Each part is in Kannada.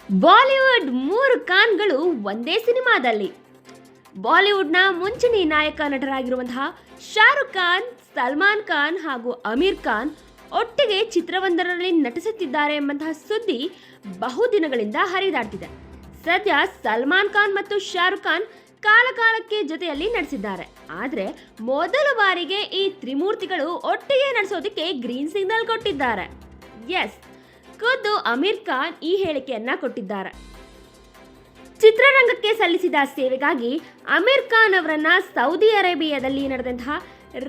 ಬಾಲಿವುಡ್ ಮೂರು ಖಾನ್ಗಳು ಒಂದೇ ಸಿನಿಮಾದಲ್ಲಿ. ಬಾಲಿವುಡ್ನ ಮುಂಚೂಣಿ ನಾಯಕ ನಟರಾಗಿರುವಂತಹ ಶಾರುಖ್ ಖಾನ್, ಸಲ್ಮಾನ್ ಖಾನ್ ಹಾಗೂ ಅಮೀರ್ ಖಾನ್ ಒಟ್ಟಿಗೆ ಚಿತ್ರವೊಂದರಲ್ಲಿ ನಟಿಸುತ್ತಿದ್ದಾರೆ ಎಂಬಂತಹ ಸುದ್ದಿ ಬಹುದಿನಗಳಿಂದ ಹರಿದಾಡ್ತಿದೆ. ಸದ್ಯ ಸಲ್ಮಾನ್ ಖಾನ್ ಮತ್ತು ಶಾರುಖ್ ಖಾನ್ ಕಾಲಕಾಲಕ್ಕೆ ಜೊತೆಯಲ್ಲಿ ನಟಿಸಿದ್ದಾರೆ. ಆದರೆ ಮೊದಲ ಬಾರಿಗೆ ಈ ತ್ರಿಮೂರ್ತಿಗಳು ಒಟ್ಟಿಗೆ ನಟಿಸೋದಕ್ಕೆ ಗ್ರೀನ್ ಸಿಗ್ನಲ್ ಕೊಟ್ಟಿದ್ದಾರೆ. ಎಸ್, ಖುದ್ದು ಅಮೀರ್ ಖಾನ್ ಈ ಹೇಳಿಕೆಯನ್ನ ಕೊಟ್ಟಿದ್ದಾರೆ. ಚಿತ್ರರಂಗಕ್ಕೆ ಸಲ್ಲಿಸಿದ ಸೇವೆಗಾಗಿ ಅಮೀರ್ ಖಾನ್ ಅವರನ್ನ ಸೌದಿ ಅರೇಬಿಯಾದಲ್ಲಿ ನಡೆದಂತಹ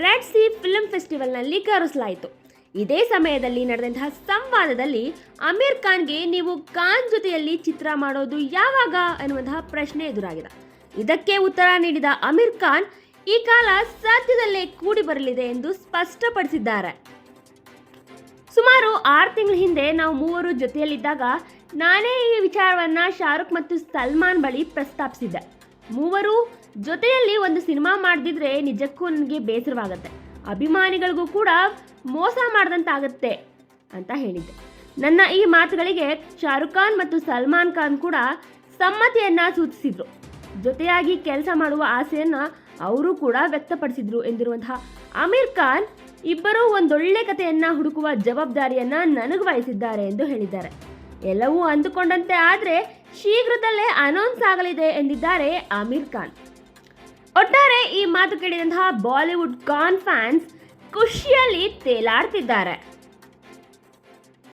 ರೆಡ್ ಸಿ ಫಿಲ್ಮ್ ಫೆಸ್ಟಿವಲ್ನಲ್ಲಿ ಕರೆಸಲಾಯಿತು. ಇದೇ ಸಮಯದಲ್ಲಿ ನಡೆದಂತಹ ಸಂವಾದದಲ್ಲಿ ಅಮೀರ್ ಖಾನ್ಗೆ ನೀವು ಖಾನ್ ಜೊತೆಯಲ್ಲಿ ಚಿತ್ರ ಮಾಡೋದು ಯಾವಾಗ ಎನ್ನುವಂತಹ ಪ್ರಶ್ನೆ ಎದುರಾಗಿದೆ. ಇದಕ್ಕೆ ಉತ್ತರ ನೀಡಿದ ಅಮೀರ್ ಖಾನ್ ಈ ಕಾಲ ಸದ್ಯದಲ್ಲೇ ಕೂಡಿ ಬರಲಿದೆ ಎಂದು ಸ್ಪಷ್ಟಪಡಿಸಿದ್ದಾರೆ. ಸುಮಾರು 6 ತಿಂಗಳ ಹಿಂದೆ ನಾವು ಮೂವರು ಜೊತೆಯಲ್ಲಿದ್ದಾಗ ನಾನೇ ಈ ವಿಚಾರವನ್ನ ಶಾರುಖ್ ಮತ್ತು ಸಲ್ಮಾನ್ ಬಳಿ ಪ್ರಸ್ತಾಪಿಸಿದ್ದೆ. ಮೂವರು ಜೊತೆಯಲ್ಲಿ ಒಂದು ಸಿನಿಮಾ ಮಾಡದಿದ್ರೆ ನಿಜಕ್ಕೂ ನನಗೆ ಬೇಸರವಾಗುತ್ತೆ, ಅಭಿಮಾನಿಗಳಿಗೂ ಕೂಡ ಮೋಸ ಮಾಡಿದಂತಾಗತ್ತೆ ಅಂತ ಹೇಳಿದ್ದೆ. ನನ್ನ ಈ ಮಾತುಗಳಿಗೆ ಶಾರುಖ್ ಖಾನ್ ಮತ್ತು ಸಲ್ಮಾನ್ ಖಾನ್ ಕೂಡ ಸಮ್ಮತಿಯನ್ನ ಸೂಚಿಸಿದ್ರು. ಜೊತೆಯಾಗಿ ಕೆಲಸ ಮಾಡುವ ಆಸೆಯನ್ನ ಅವರು ಕೂಡ ವ್ಯಕ್ತಪಡಿಸಿದ್ರು ಎಂದಿರುವಂತಹ ಅಮೀರ್ ಖಾನ್, ಇಬ್ಬರೂ ಒಂದೊಳ್ಳೆ ಕಥೆಯನ್ನ ಹುಡುಕುವ ಜವಾಬ್ದಾರಿಯನ್ನ ನನಗೆ ವಹಿಸಿದ್ದಾರೆ ಎಂದು ಹೇಳಿದ್ದಾರೆ. ಎಲ್ಲವೂ ಅಂದುಕೊಂಡಂತೆ ಆದರೆ ಶೀಘ್ರದಲ್ಲೇ ಅನೌನ್ಸ್ ಆಗಲಿದೆ ಎಂದಿದ್ದಾರೆ ಅಮೀರ್ ಖಾನ್. ಒಟ್ಟಾರೆ ಈ ಮಾತು ಕೇಳಿದಂತಹ ಬಾಲಿವುಡ್ ಖಾನ್ ಫ್ಯಾನ್ಸ್ ಖುಷಿಯಲ್ಲಿ ತೇಲಾಡ್ತಿದ್ದಾರೆ.